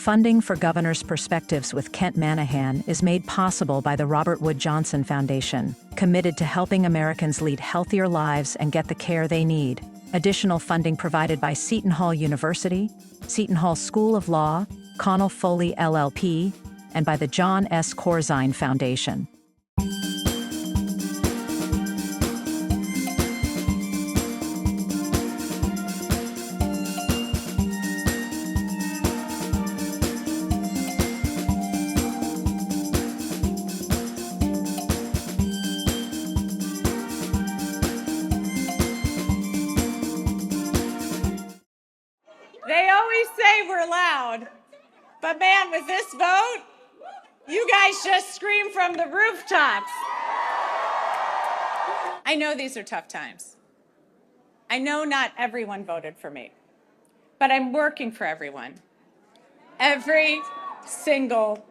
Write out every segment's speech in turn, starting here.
Funding for Governor's Perspectives with Kent Manahan is made possible by the Robert Wood Johnson Foundation, committed to helping Americans lead healthier lives and get the care they need. Additional funding provided by Seton Hall University, Seton Hall School of Law, Connell Foley LLP, and by the John S. Corzine Foundation. They always say we're loud, but man, with this vote, you guys just scream from the rooftops. I know these are tough times. I know not everyone voted for me, but I'm working for everyone. Every single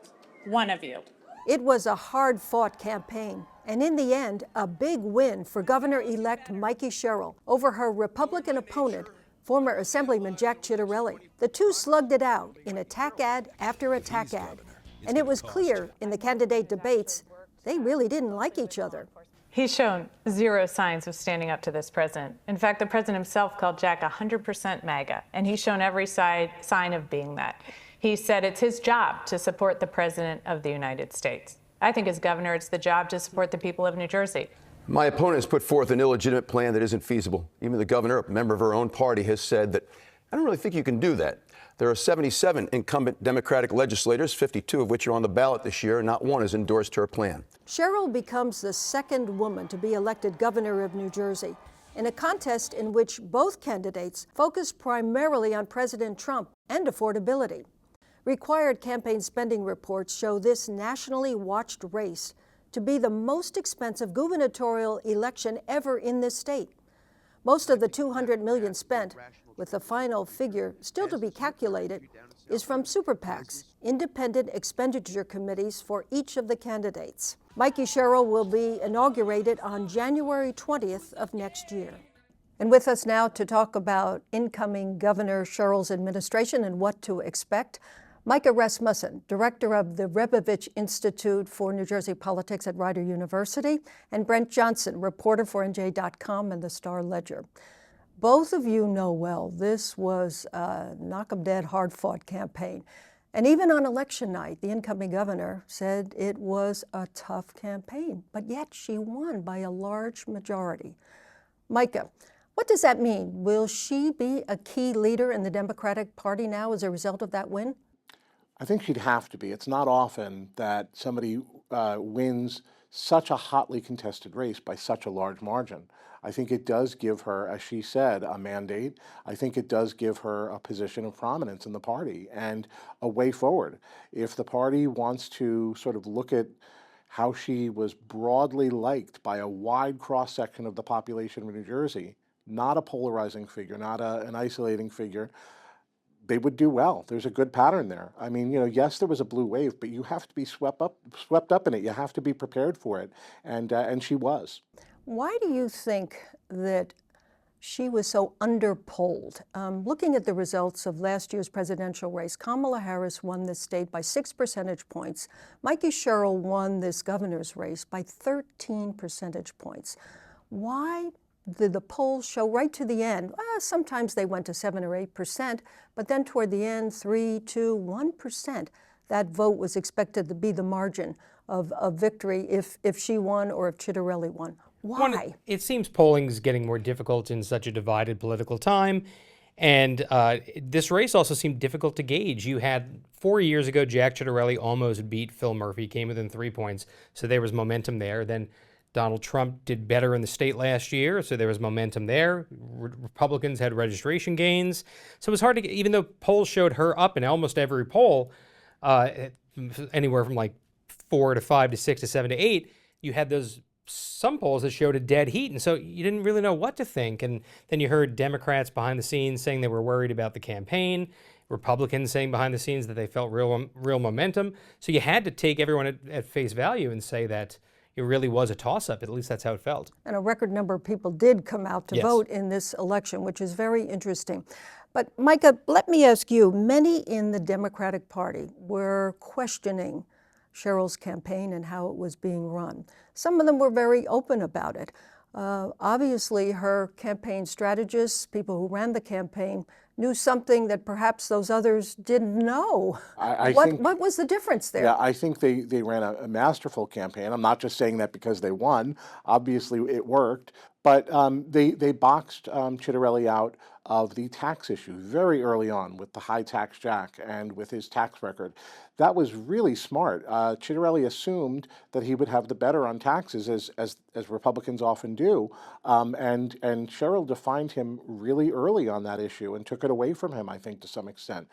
one of you. It was a hard-fought campaign, and in the end, a big win for Governor-elect Mikie Sherrill over her Republican opponent, former Assemblyman Jack Ciattarelli. The two slugged it out in attack ad after attack ad, and it was clear in the candidate debates they really didn't like each other. He's shown zero signs of standing up to this president. In fact, the president himself called Jack 100% MAGA, and he's shown every sign of being that. He said it's his job to support the president of the United States. I think as governor, it's the job to support the people of New Jersey. My opponent has put forth an illegitimate plan that isn't feasible. Even the governor, a member of her own party, has said that, I don't really think you can do that. There are 77 incumbent Democratic legislators, 52 of which are on the ballot this year, and not one has endorsed her plan. Sherrill becomes the second woman to be elected governor of New Jersey in a contest in which both candidates focus primarily on President Trump and affordability. Required campaign spending reports show this nationally watched race to be the most expensive gubernatorial election ever in this state. Most of the $200 million spent, with the final figure still to be calculated, is from super PACs, independent expenditure committees for each of the candidates. Mikie Sherrill will be inaugurated on January 20th of next year. And with us now to talk about incoming Governor Sherrill's administration and what to expect, Micah Rasmussen, director of the Rebovich Institute for New Jersey Politics at Rider University, and Brent Johnson, reporter for NJ.com and the Star Ledger. Both of you know well this was a knock-em-dead, hard-fought campaign. And even on election night, the incoming governor said it was a tough campaign, but yet she won by a large majority. Micah, what does that mean? Will she be a key leader in the Democratic Party now as a result of that win? I think she'd have to be. It's not often that somebody wins such a hotly contested race by such a large margin. I think it does give her, as she said, a mandate. I think it does give her a position of prominence in the party and a way forward. If the party wants to sort of look at how she was broadly liked by a wide cross-section of the population of New Jersey, not a polarizing figure, not an isolating figure, they would do well. There's a good pattern there. I mean, you know, yes, there was a blue wave, but you have to be swept up in it. You have to be prepared for it, and she was. Why do you think that she was so underpolled? Looking at the results of last year's presidential race, Kamala Harris won this state by 6 percentage points. Mikie Sherrill won this governor's race by 13 percentage points. Why did the polls show right to the end? Sometimes they went to 7 or 8%, but then toward the end, 3, 2, 1%. That vote was expected to be the margin of victory if she won or if Ciattarelli won. Why? It seems polling is getting more difficult in such a divided political time. And this race also seemed difficult to gauge. You had 4 years ago, Jack Ciattarelli almost beat Phil Murphy, came within 3 points. So there was momentum there. Then Donald Trump did better in the state last year, so there was momentum there. Republicans had registration gains. So it was hard to get, even though polls showed her up in almost every poll, anywhere from like 4 to 5 to 6 to 7 to 8, you had some polls that showed a dead heat. And so you didn't really know what to think. And then you heard Democrats behind the scenes saying they were worried about the campaign, Republicans saying behind the scenes that they felt real momentum. So you had to take everyone at face value and say that it really was a toss-up. At least that's how it felt. And a record number of people did come out to vote in this election, which is very interesting. But Micah, let me ask you, many in the Democratic Party were questioning Sherrill's campaign and how it was being run. Some of them were very open about it. Obviously, her campaign strategists, people who ran the campaign, knew something that perhaps those others didn't know. What was the difference there? Yeah, I think they ran a masterful campaign. I'm not just saying that because they won. Obviously, it worked. But they boxed Chitterelli out of the tax issue very early on with the high tax Jack and with his tax record. That was really smart. Chitterelli assumed that he would have the better on taxes, as Republicans often do, and Sherrill defined him really early on that issue and took it away from him, I think, to some extent.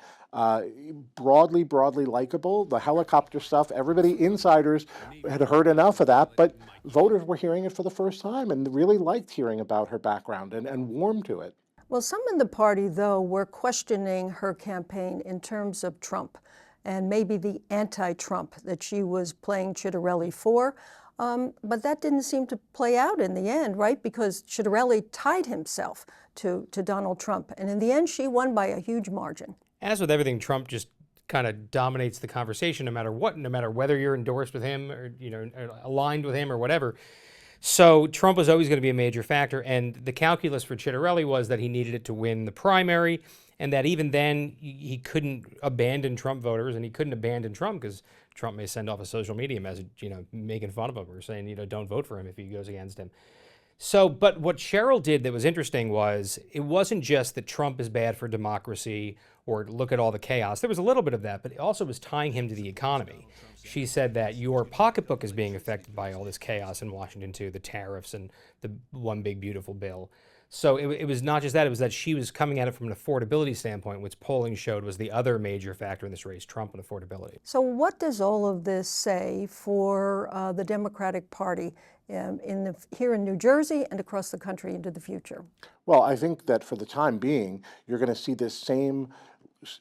Broadly likable, the helicopter stuff, everybody, insiders had heard enough of that, but voters were hearing it for the first time and really liked hearing about her background and warmed to it. Well, some in the party, though, were questioning her campaign in terms of Trump and maybe the anti-Trump that she was playing Chitterelli for. But that didn't seem to play out in the end, right? Because Chitterelli tied himself to Donald Trump. And in the end, she won by a huge margin. As with everything, Trump just kind of dominates the conversation no matter what, no matter whether you're endorsed with him or, or aligned with him or whatever. So Trump was always going to be a major factor, and the calculus for Chitterelli was that he needed it to win the primary, and that even then he couldn't abandon Trump voters, and he couldn't abandon Trump because Trump may send off a social media message, making fun of him or saying, don't vote for him if he goes against him. So, but what Sherrill did that was interesting was it wasn't just that Trump is bad for democracy or look at all the chaos. There was a little bit of that, but it also was tying him to the economy. She said that your pocketbook is being affected by all this chaos in Washington too, the tariffs and the one big beautiful bill. So it was not just that, it was that she was coming at it from an affordability standpoint, which polling showed was the other major factor in this race, Trump and affordability. So what does all of this say for the Democratic Party here in New Jersey and across the country into the future? Well, I think that for the time being, you're going to see this same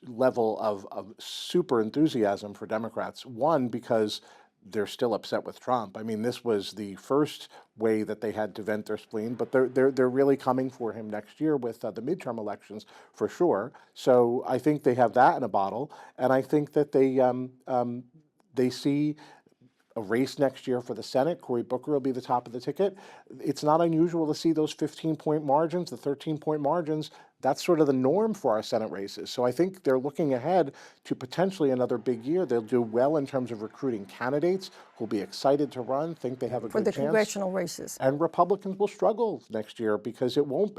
level of super enthusiasm for Democrats. One, because they're still upset with Trump. I mean, this was the first way that they had to vent their spleen, but they're really coming for him next year with the midterm elections for sure. So I think they have that in a bottle, and I think that they see a race next year for the Senate. Cory Booker will be the top of the ticket. It's not unusual to see those 15-point margins, the 13-point margins. That's sort of the norm for our Senate races. So I think they're looking ahead to potentially another big year. They'll do well in terms of recruiting candidates who'll be excited to run, think they have a good chance. For the congressional races. And Republicans will struggle next year because it won't.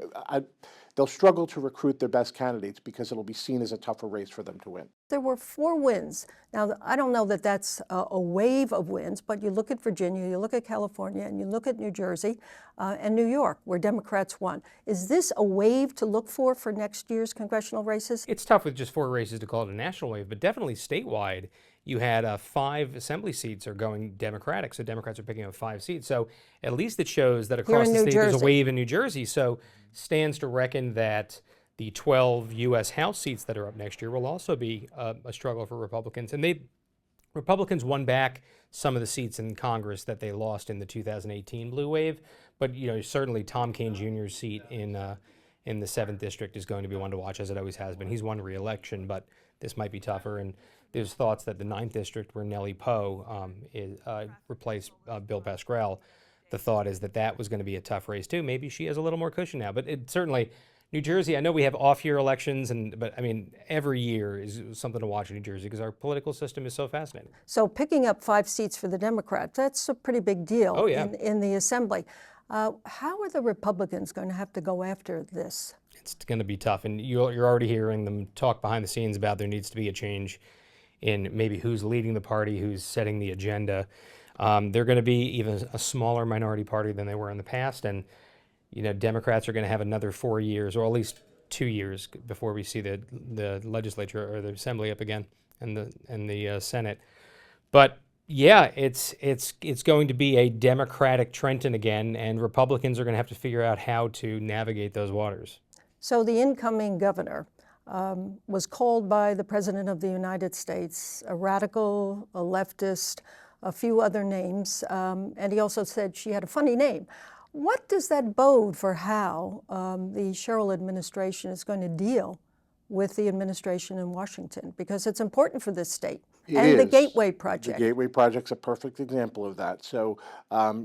They'll struggle to recruit their best candidates because it'll be seen as a tougher race for them to win. There were 4 wins. Now, I don't know that that's a wave of wins, but you look at Virginia, you look at California, and you look at New Jersey and New York, where Democrats won. Is this a wave to look for next year's congressional races? It's tough with just 4 races to call it a national wave, but definitely statewide, you had 5 assembly seats are going Democratic, so Democrats are picking up 5 seats. So at least it shows that across the state there's a wave in New Jersey. So stands to reckon that the 12 U.S. House seats that are up next year will also be a struggle for Republicans. And Republicans won back some of the seats in Congress that they lost in the 2018 blue wave. But certainly Tom Kean Jr.'s seat in the 7th district is going to be one to watch, as it always has been. He's won re-election, but this might be tougher. And there's thoughts that the 9th district, where Nellie Poe replaced Bill Pascrell, the thought is that was going to be a tough race too. Maybe she has a little more cushion now, but it certainly. New Jersey, I know we have off-year elections, but I mean, every year is something to watch in New Jersey because our political system is so fascinating. So picking up 5 seats for the Democrats, that's a pretty big deal in the Assembly. How are the Republicans going to have to go after this? It's going to be tough, and you're already hearing them talk behind the scenes about there needs to be a change in maybe who's leading the party, who's setting the agenda. They're going to be even a smaller minority party than they were in the past, and Democrats are going to have another 4 years, or at least 2 years, before we see the legislature or the Assembly up again and the Senate. But yeah, it's going to be a Democratic Trenton again, and Republicans are going to have to figure out how to navigate those waters. So the incoming governor was called by the President of the United States a radical, a leftist, a few other names, and he also said she had a funny name. What does that bode for how the Sherrill administration is going to deal with the administration in Washington? Because it's important for this state. It and the is. Gateway Project. The Gateway Project's a perfect example of that. So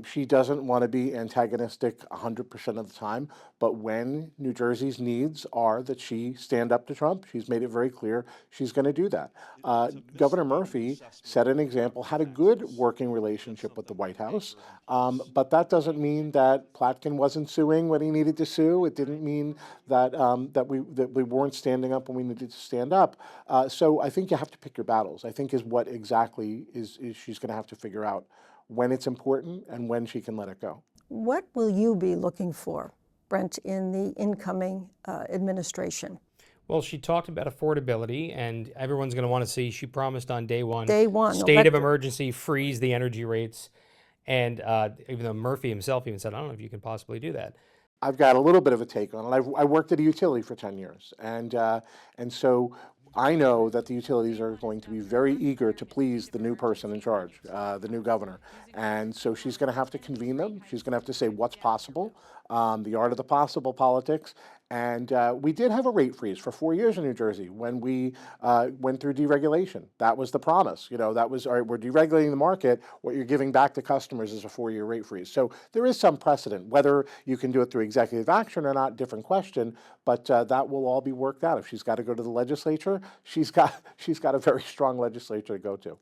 she doesn't want to be antagonistic 100% of the time, but when New Jersey's needs are that she stand up to Trump, she's made it very clear she's going to do that. Governor Murphy set an example, had a good working relationship with the White House, but that doesn't mean that Platkin wasn't suing when he needed to sue. It didn't mean that that we weren't standing up when we needed to stand up. So I think you have to pick your battles. I think is what exactly is she's going to have to figure out when it's important and when she can let it go. What will you be looking for, Brent, in the incoming administration? Well, she talked about affordability, and everyone's going to want to see. She promised on day one, State of emergency, freeze the energy rates. And even though Murphy himself even said, I don't know if you can possibly do that. I've got a little bit of a take on it. I worked at a utility for 10 years, and so I know that the utilities are going to be very eager to please the new person in charge, the new governor. And so she's going to have to convene them. She's going to have to say what's possible, the art of the possible politics. And we did have a rate freeze for 4 years in New Jersey when we went through deregulation. That was the promise. You know, that was, all right, we're deregulating the market. What you're giving back to customers is a 4-year rate freeze. So there is some precedent. Whether you can do it through executive action or not, different question. But that will all be worked out. If she's got to go to the legislature, she's got a very strong legislature to go to.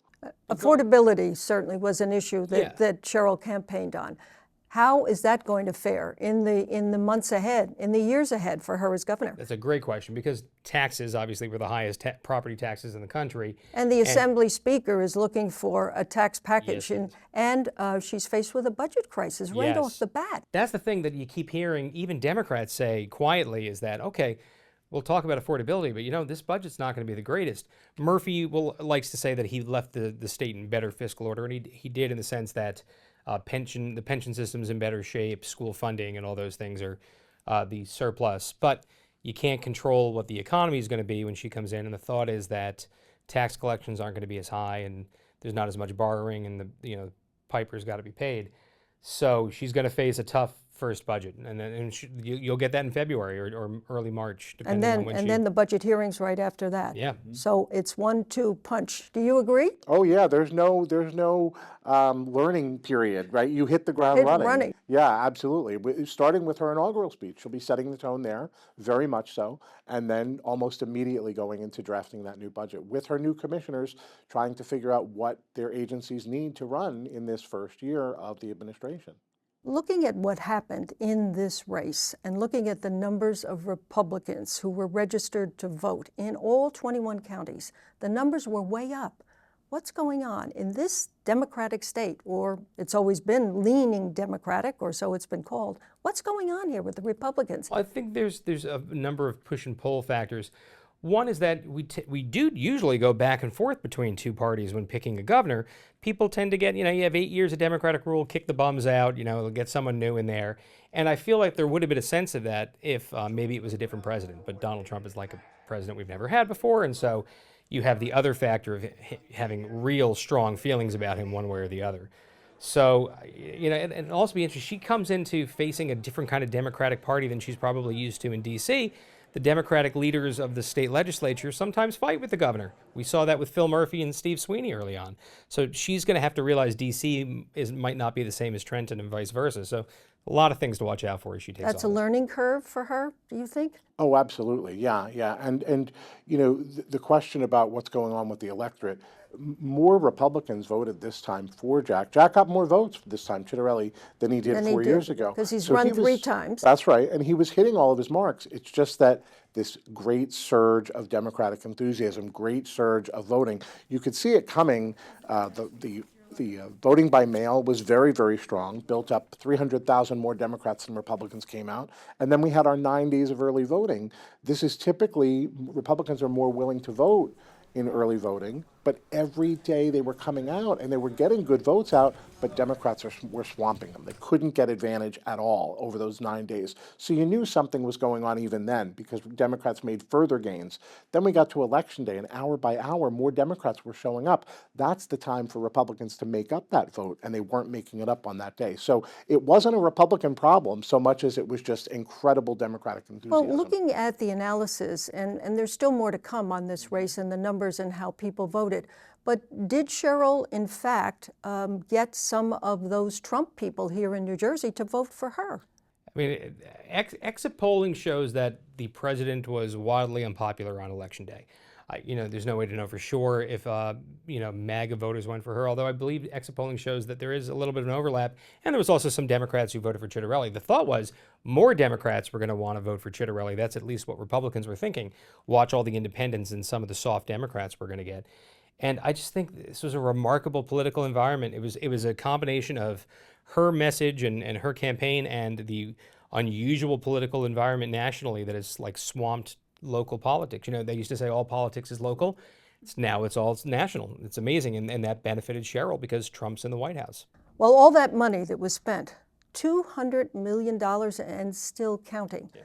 Affordability certainly was an issue that Sherrill campaigned on. How is that going to fare in the months ahead, in the years ahead for her as governor? That's a great question, because taxes obviously were the highest property taxes in the country. And the Assembly Speaker is looking for a tax package, Yes, and she's faced with a budget crisis right off the bat. That's the thing that you keep hearing even Democrats say quietly, is that, okay, we'll talk about affordability, but you know, this budget's not going to be the greatest. Murphy likes to say that he left the state in better fiscal order, and he did, in the sense that the pension system's in better shape, school funding and all those things are the surplus. But you can't control what the economy is going to be when she comes in, and the thought is that tax collections aren't going to be as high, and there's not as much borrowing, and the piper's got to be paid. So she's going to face a tough first budget, and then you'll get that in February or early March, depending on when then the budget hearings right after that. Yeah. So it's 1-2 punch. Do you agree? Oh yeah, there's no learning period, right? You hit the ground running. Yeah, absolutely. Starting with her inaugural speech, she'll be setting the tone there, very much so, and then almost immediately going into drafting that new budget with her new commissioners, trying to figure out what their agencies need to run in this first year of the administration. Looking at what happened in this race and looking at the numbers of Republicans who were registered to vote in all 21 counties, the numbers were way up. What's going on in this Democratic state, or it's always been leaning Democratic, or so it's been called? What's going on here with the Republicans? I think there's a number of push and pull factors. One is that we do usually go back and forth between two parties when picking a governor. People tend to get, you have 8 years of Democratic rule, kick the bums out, get someone new in there. And I feel like there would have been a sense of that if maybe it was a different president. But Donald Trump is like a president we've never had before. And so you have the other factor of having real strong feelings about him one way or the other. So, and it'll also be interesting. She comes into facing a different kind of Democratic Party than she's probably used to in D.C. The Democratic leaders of the state legislature sometimes fight with the governor. We saw that with Phil Murphy and Steve Sweeney early on. So she's going to have to realize D.C. might not be the same as Trenton and vice versa. So a lot of things to watch out for as she takes That's a office. learning curve for her, do you think? Oh, absolutely. Yeah. And the question about what's going on with the electorate, more Republicans voted this time for Jack. Jack got more votes this time, Chitterelli, than he did 4 years ago. Because he's run 3 times. That's right. And he was hitting all of his marks. It's just that this great surge of Democratic enthusiasm, great surge of voting, you could see it coming. The voting by mail was very, very strong, built up 300,000 more Democrats than Republicans came out. And then we had our 9 days of early voting. This is typically, Republicans are more willing to vote in early voting, but every day they were coming out and they were getting good votes out, but Democrats were swamping them. They couldn't get advantage at all over those 9 days. So you knew something was going on even then because Democrats made further gains. Then we got to Election Day, and hour by hour, more Democrats were showing up. That's the time for Republicans to make up that vote, and they weren't making it up on that day. So it wasn't a Republican problem so much as it was just incredible Democratic enthusiasm. Well, looking at the analysis, and there's still more to come on this race and the numbers and how people voted, but did Sherrill, in fact, get some of those Trump people here in New Jersey to vote for her? I mean, exit polling shows that the president was wildly unpopular on Election Day. There's no way to know for sure if, MAGA voters went for her, although I believe exit polling shows that there is a little bit of an overlap. And there was also some Democrats who voted for Chitterelli. The thought was more Democrats were going to want to vote for Chitterelli. That's at least what Republicans were thinking. Watch all the independents and some of the soft Democrats we're going to get. And I just think this was a remarkable political environment. It was a combination of her message and her campaign and the unusual political environment nationally that has like swamped local politics. They used to say all politics is local. Now it's all national. It's amazing. And that benefited Sherrill because Trump's in the White House. Well, all that money that was spent, $200 million and still counting. Yeah.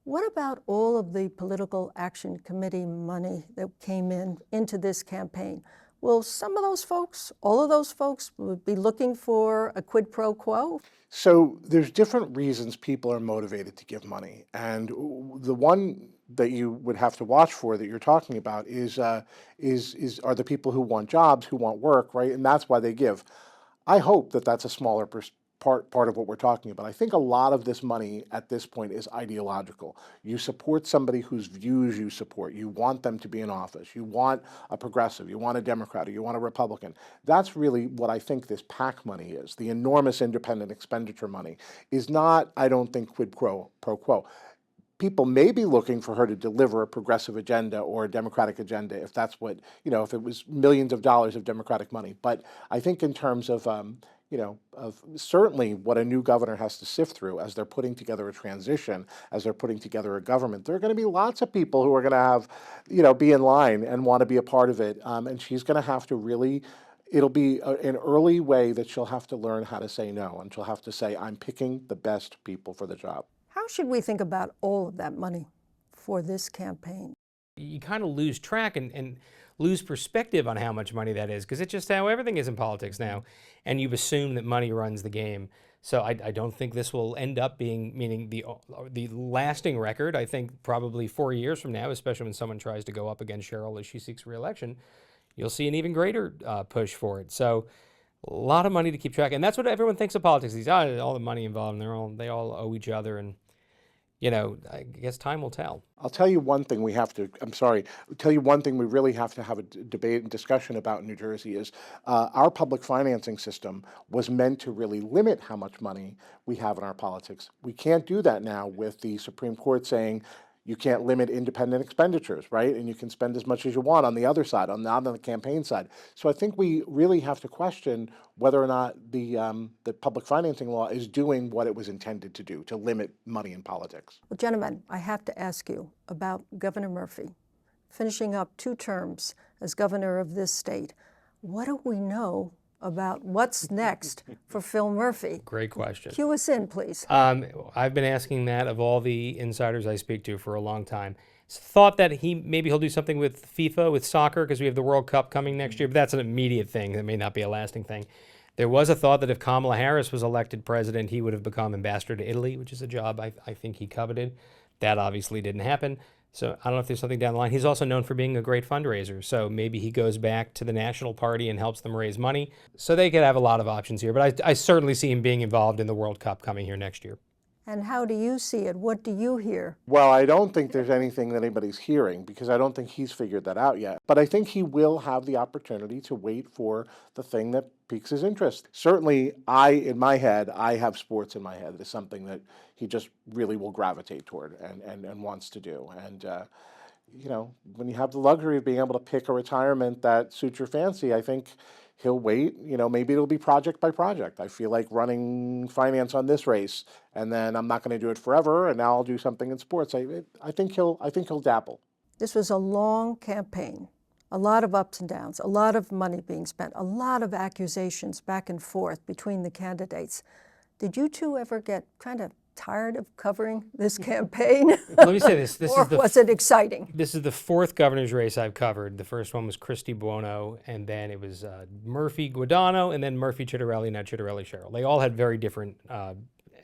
What about all of the Political Action Committee money that came into this campaign? Will some of those folks, all of those folks, be looking for a quid pro quo? So there's different reasons people are motivated to give money. And the one that you would have to watch for that you're talking about is are the people who want jobs, who want work, right? And that's why they give. I hope that that's a smaller part of what we're talking about. I think a lot of this money at this point is ideological. You support somebody whose views you support. You want them to be in office. You want a progressive. You want a Democrat. Or you want a Republican. That's really what I think this PAC money is. The enormous independent expenditure money is not, I don't think, quid pro quo. People may be looking for her to deliver a progressive agenda or a Democratic agenda if that's what, if it was millions of dollars of Democratic money. But I think in terms of, of certainly what a new governor has to sift through as they're putting together a transition, as they're putting together a government, there are going to be lots of people who are going to have, be in line and want to be a part of it. And she's going to have to really, it'll be an early way that she'll have to learn how to say no. And she'll have to say, I'm picking the best people for the job. How should we think about all of that money for this campaign? You kind of lose track and lose perspective on how much money that is, because it's just how everything is in politics now. And you've assumed that money runs the game. So I don't think this will end up meaning the lasting record. I think probably 4 years from now, especially when someone tries to go up against Sherrill as she seeks re-election, you'll see an even greater push for it. So a lot of money to keep track. And that's what everyone thinks of politics. These all the money involved, and they all owe each other. And I guess time will tell. I'll tell you one thing tell you one thing we really have to have a debate and discussion about in New Jersey is our public financing system was meant to really limit how much money we have in our politics. We can't do that now with the Supreme Court saying you can't limit independent expenditures, right? And you can spend as much as you want on the other side, not on the campaign side. So I think we really have to question whether or not the public financing law is doing what it was intended to do, to limit money in politics. Well, gentlemen, I have to ask you about Governor Murphy, finishing up 2 terms as governor of this state. What do we know about what's next for Phil Murphy? Great question. Cue us in, please. I've been asking that of all the insiders I speak to for a long time. It's thought that maybe he'll do something with FIFA, with soccer, because we have the World Cup coming next year, but that's an immediate thing. That may not be a lasting thing. There was a thought that if Kamala Harris was elected president, he would have become ambassador to Italy, which is a job I think he coveted. That obviously didn't happen. So I don't know if there's something down the line. He's also known for being a great fundraiser. So maybe he goes back to the national party and helps them raise money. So they could have a lot of options here. But I certainly see him being involved in the World Cup coming here next year. And how do you see it? What do you hear? Well, I don't think there's anything that anybody's hearing because I don't think he's figured that out yet. But I think he will have the opportunity to wait for the thing that piques his interest. Certainly, in my head, I have sports in my head. It's something that he just really will gravitate toward and wants to do. And, when you have the luxury of being able to pick a retirement that suits your fancy, I think he'll wait. Maybe it'll be project by project. I feel like running finance on this race, and then I'm not going to do it forever, and now I'll do something in sports. I think he'll dabble. This was a long campaign, A lot of ups and downs, a lot of money being spent, a lot of accusations back and forth between the candidates. Did you two ever get kind of tired of covering this campaign? Let me say this. Or was it exciting? This is the fourth governor's race I've covered. The first one was Christie Buono, and then it was Murphy Guadagno, and then Murphy Chitterelli, now Chitterelli Sherrill. They all had very different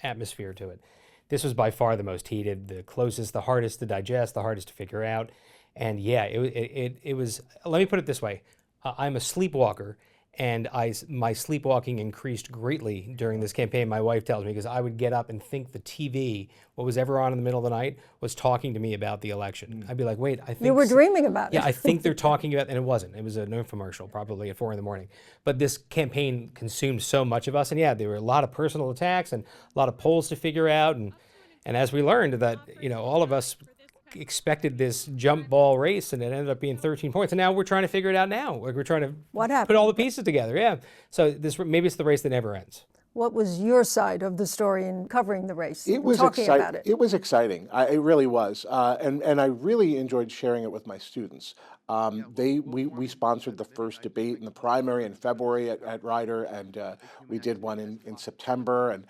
atmosphere to it. This was by far the most heated, the closest, the hardest to digest, the hardest to figure out. And yeah, it was, let me put it this way. I'm a sleepwalker, and my sleepwalking increased greatly during this campaign, my wife tells me, because I would get up and think the TV, what was ever on in the middle of the night, was talking to me about the election. I'd be like, wait, I think... You were dreaming about it. Yeah, I think they're talking about, and it wasn't. It was an infomercial, probably at 4 in the morning. But this campaign consumed so much of us, and yeah, there were a lot of personal attacks and a lot of polls to figure out, and as we learned that, all of us expected this jump ball race, and it ended up being 13 points. And now we're trying to figure it out now. Like, we're trying to put all the pieces together. Yeah. So maybe it's the race that never ends. What was your side of the story in covering the race? It was exciting. It was exciting. It really was, and I really enjoyed sharing it with my students. We sponsored the first debate in the primary in February at Ryder, and we did one in September. And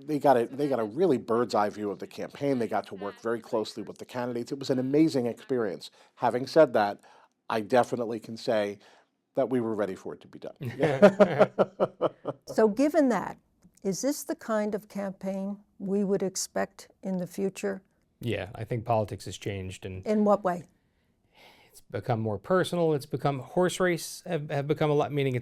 they got a really bird's eye view of the campaign. They got to work very closely with the candidates. It was an amazing experience. Having said that, I definitely can say that we were ready for it to be done. So given that, is this the kind of campaign we would expect in the future? Yeah, I think politics has changed. And in what way? It's become more personal. It's become, horse race have become a lot, meaning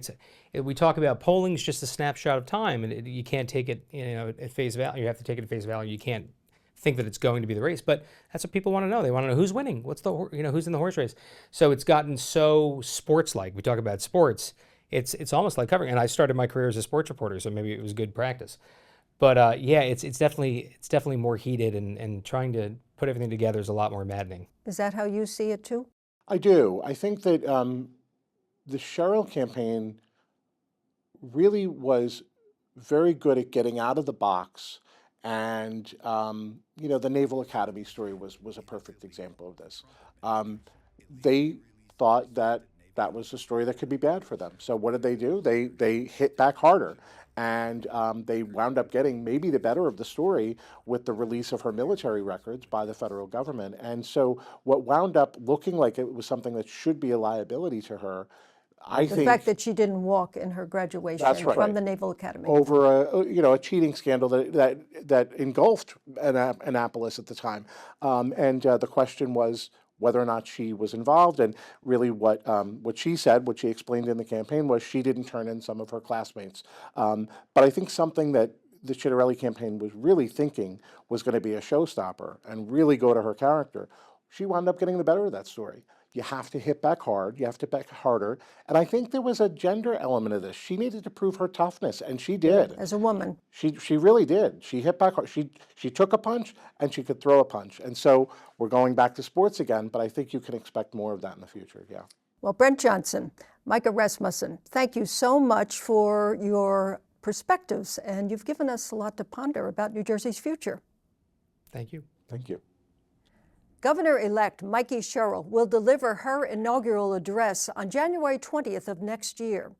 we talk about polling's just a snapshot of time, and you can't take it at face value. You have to take it at face value. You can't think that it's going to be the race, but that's what people want to know. They want to know who's winning, what's the who's in the horse race. So it's gotten so sports-like. We talk about sports. It's almost like covering. And I started my career as a sports reporter, so maybe it was good practice. But yeah, it's definitely more heated, and trying to put everything together is a lot more maddening. Is that how you see it too? I do. I think that the Sherrill campaign really was very good at getting out of the box. And, the Naval Academy story was a perfect example of this. They thought that was a story that could be bad for them. So what did they do? They hit back harder. And they wound up getting maybe the better of the story with the release of her military records by the federal government. And so what wound up looking like it was something that should be a liability to her, I think... The fact that she didn't walk in her graduation from the Naval Academy. Over a cheating scandal that engulfed Annapolis at the time. And the question was whether or not she was involved, and really what she said, what she explained in the campaign, was she didn't turn in some of her classmates. But I think something that the Chitterelli campaign was really thinking was going to be a showstopper and really go to her character, she wound up getting the better of that story. You have to hit back hard. You have to back harder. And I think there was a gender element of this. She needed to prove her toughness, and she did. As a woman. She really did. She hit back hard. She took a punch, and she could throw a punch. And so we're going back to sports again, but I think you can expect more of that in the future, yeah. Well, Brent Johnson, Micah Rasmussen, thank you so much for your perspectives, and you've given us a lot to ponder about New Jersey's future. Thank you. Thank you. Governor-elect Mikie Sherrill will deliver her inaugural address on January 20th of next year.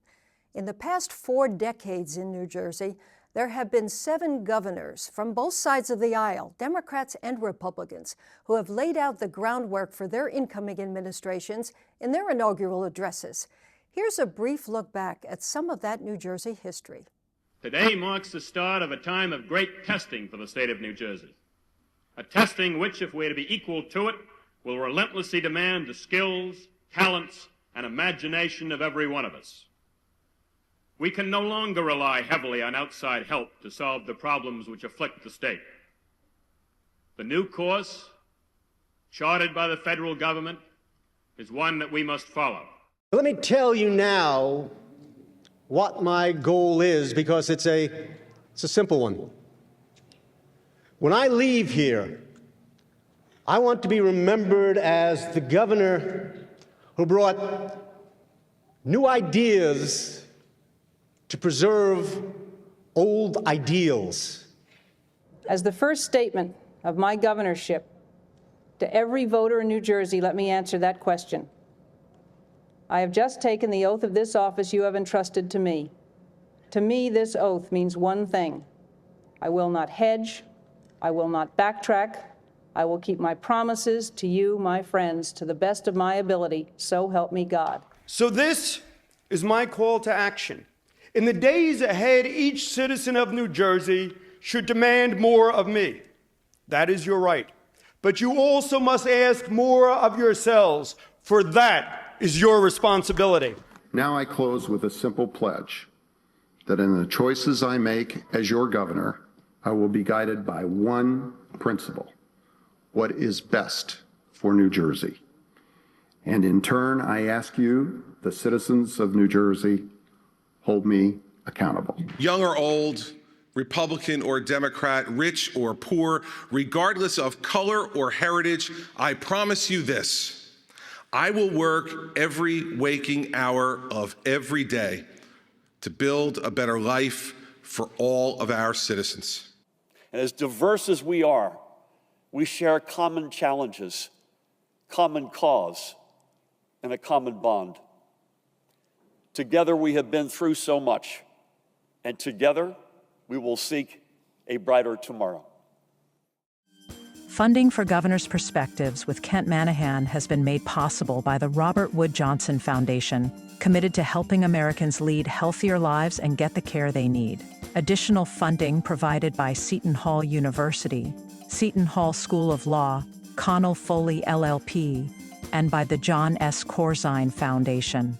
In the past 4 decades in New Jersey, there have been 7 governors from both sides of the aisle, Democrats and Republicans, who have laid out the groundwork for their incoming administrations in their inaugural addresses. Here's a brief look back at some of that New Jersey history. Today marks the start of a time of great testing for the state of New Jersey. A testing which, if we're to be equal to it, will relentlessly demand the skills, talents, and imagination of every one of us. We can no longer rely heavily on outside help to solve the problems which afflict the state. The new course, charted by the federal government, is one that we must follow. Let me tell you now what my goal is, because it's a simple one. When I leave here, I want to be remembered as the governor who brought new ideas to preserve old ideals. As the first statement of my governorship to every voter in New Jersey, let me answer that question. I have just taken the oath of this office you have entrusted to me. To me, this oath means one thing. I will not hedge. I will not backtrack. I will keep my promises to you, my friends, to the best of my ability. So help me God. So this is my call to action. In the days ahead, each citizen of New Jersey should demand more of me. That is your right. But you also must ask more of yourselves, for that is your responsibility. Now I close with a simple pledge that in the choices I make as your governor, I will be guided by one principle: what is best for New Jersey. And in turn, I ask you, the citizens of New Jersey, hold me accountable. Young or old, Republican or Democrat, rich or poor, regardless of color or heritage, I promise you this: I will work every waking hour of every day to build a better life for all of our citizens. And as diverse as we are, we share common challenges, common cause, and a common bond. Together we have been through so much, and together we will seek a brighter tomorrow. Funding for Governor's Perspectives with Kent Manahan has been made possible by the Robert Wood Johnson Foundation, committed to helping Americans lead healthier lives and get the care they need. Additional funding provided by Seton Hall University, Seton Hall School of Law, Connell Foley LLP, and by the John S. Corzine Foundation.